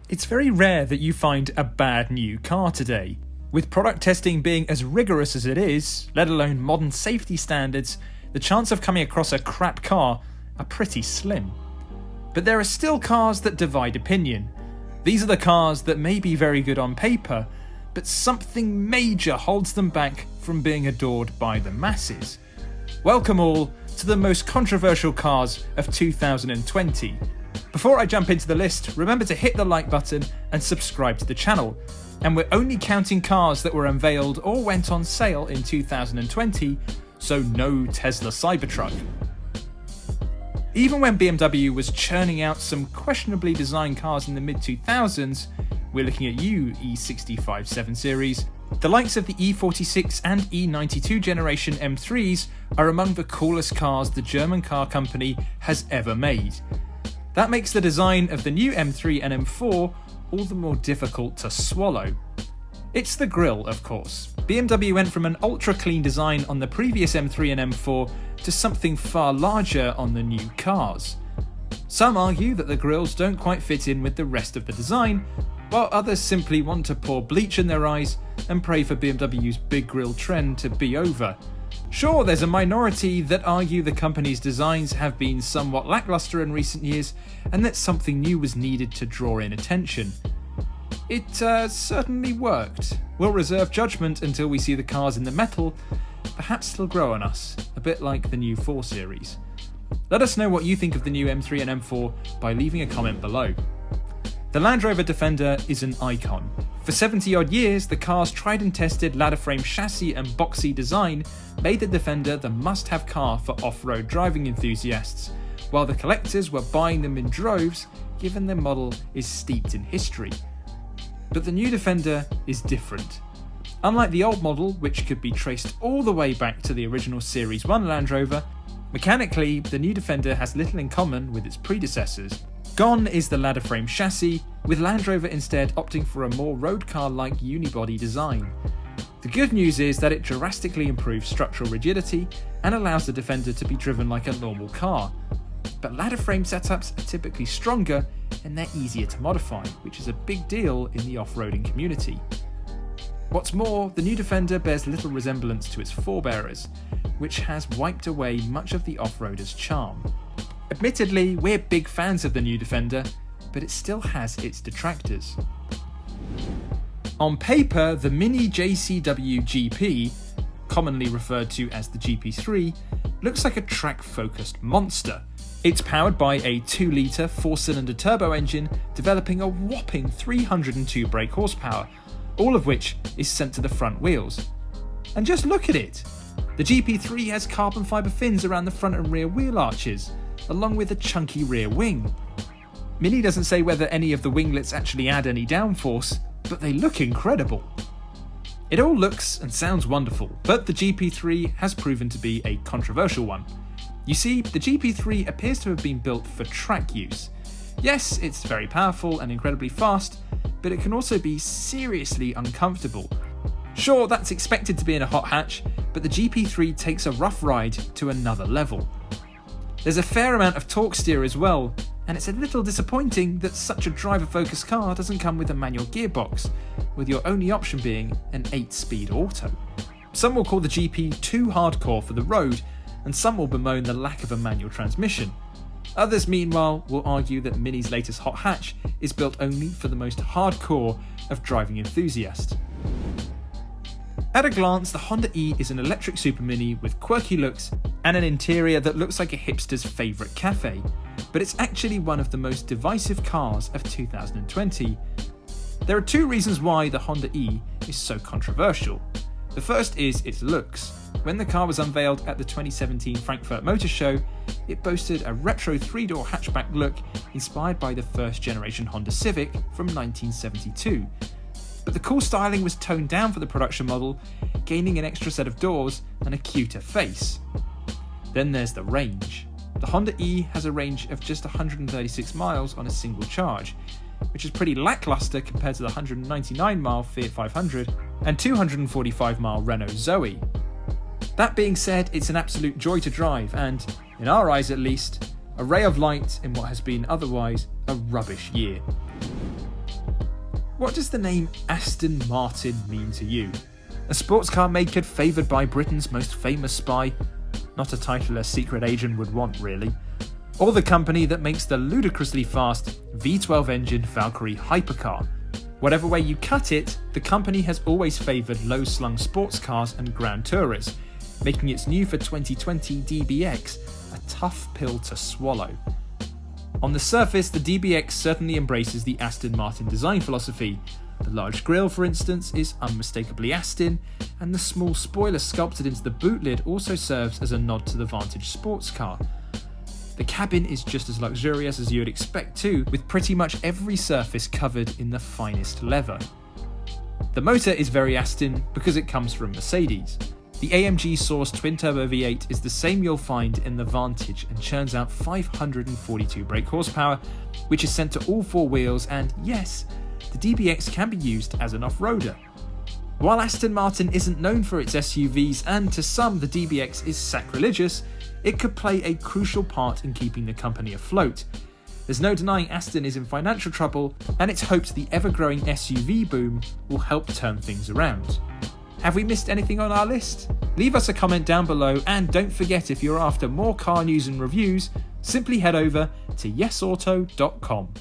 It's very rare that you find a bad new car today. With product testing being as rigorous as it is, let alone modern safety standards, the chance of coming across a crap car are pretty slim. But there are still cars that divide opinion. These are the cars that may be very good on paper, but something major holds them back from being adored by the masses. Welcome all to the most controversial cars of 2020. Before I jump into the list, remember to hit the like button and subscribe to the channel. And we're only counting cars that were unveiled or went on sale in 2020, so no Tesla Cybertruck. Even when BMW was churning out some questionably designed cars in the mid-2000s, we're looking at you, E65 7 Series, the likes of the E46 and E92 generation M3s are among the coolest cars the German car company has ever made. That makes the design of the new M3 and M4 all the more difficult to swallow. It's the grille, of course. BMW went from an ultra-clean design on the previous M3 and M4 to something far larger on the new cars. Some argue that the grilles don't quite fit in with the rest of the design, while others simply want to pour bleach in their eyes and pray for BMW's big grille trend to be over. Sure, there's a minority that argue the company's designs have been somewhat lackluster in recent years and that something new was needed to draw in attention. It certainly worked. We'll reserve judgment until we see the cars in the metal. Perhaps it'll grow on us, a bit like the new 4 Series. Let us know what you think of the new M3 and M4 by leaving a comment below. The Land Rover Defender is an icon. For 70 odd years, the car's tried and tested ladder frame chassis and boxy design made the Defender the must-have car for off-road driving enthusiasts, while the collectors were buying them in droves given the model is steeped in history. But the new Defender is different. Unlike the old model, which could be traced all the way back to the original Series 1 Land Rover, mechanically the new Defender has little in common with its predecessors. Gone is the ladder frame chassis, with Land Rover instead opting for a more road car-like unibody design. The good news is that it drastically improves structural rigidity and allows the Defender to be driven like a normal car. But ladder frame setups are typically stronger and they're easier to modify, which is a big deal in the off-roading community. What's more, the new Defender bears little resemblance to its forebearers, which has wiped away much of the off-roader's charm. Admittedly, we're big fans of the new Defender, but it still has its detractors. On paper, the mini JCW GP, commonly referred to as the GP3, looks like a track-focused monster. It's powered by a 2-litre 4-cylinder turbo engine developing a whopping 302 brake horsepower, all of which is sent to the front wheels. And just look at it! The GP3 has carbon fibre fins around the front and rear wheel arches, along with a chunky rear wing. Mini doesn't say whether any of the winglets actually add any downforce, but they look incredible. It all looks and sounds wonderful, but the GP3 has proven to be a controversial one. You see, the GP3 appears to have been built for track use. Yes, it's very powerful and incredibly fast, but it can also be seriously uncomfortable. Sure, that's expected to be in a hot hatch, but the GP3 takes a rough ride to another level. There's a fair amount of torque steer as well, and it's a little disappointing that such a driver-focused car doesn't come with a manual gearbox, with your only option being an 8-speed auto. Some will call the GP too hardcore for the road, and some will bemoan the lack of a manual transmission. Others, meanwhile, will argue that Mini's latest hot hatch is built only for the most hardcore of driving enthusiasts. At a glance, the Honda E is an electric super mini with quirky looks and an interior that looks like a hipster's favourite cafe, but it's actually one of the most divisive cars of 2020. There are two reasons why the Honda E is so controversial. The first is its looks. When the car was unveiled at the 2017 Frankfurt Motor Show, it boasted a retro 3-door hatchback look inspired by the first generation Honda Civic from 1972. But the cool styling was toned down for the production model, gaining an extra set of doors and a cuter face. Then there's the range. The Honda E has a range of just 136 miles on a single charge, which is pretty lackluster compared to the 199-mile Fiat 500 and 245-mile Renault Zoe. That being said, it's an absolute joy to drive and, in our eyes at least, a ray of light in what has been otherwise a rubbish year. What does the name Aston Martin mean to you? A sports car maker favoured by Britain's most famous spy? Not a title a secret agent would want, really. Or the company that makes the ludicrously fast V12 engine Valkyrie hypercar? Whatever way you cut it, the company has always favoured low-slung sports cars and Grand Tourers, making its new for 2020 DBX a tough pill to swallow. On the surface, the DBX certainly embraces the Aston Martin design philosophy. The large grille, for instance, is unmistakably Aston, and the small spoiler sculpted into the boot lid also serves as a nod to the Vantage sports car. The cabin is just as luxurious as you would expect too, with pretty much every surface covered in the finest leather. The motor is very Aston because it comes from Mercedes. The AMG sourced twin-turbo V8 is the same you'll find in the Vantage and churns out 542 brake horsepower, which is sent to all four wheels, and yes, the DBX can be used as an off-roader. While Aston Martin isn't known for its SUVs, and to some the DBX is sacrilegious, it could play a crucial part in keeping the company afloat. There's no denying Aston is in financial trouble, and it's hoped the ever-growing SUV boom will help turn things around. Have we missed anything on our list? Leave us a comment down below, and don't forget, if you're after more car news and reviews, simply head over to YesAuto.com.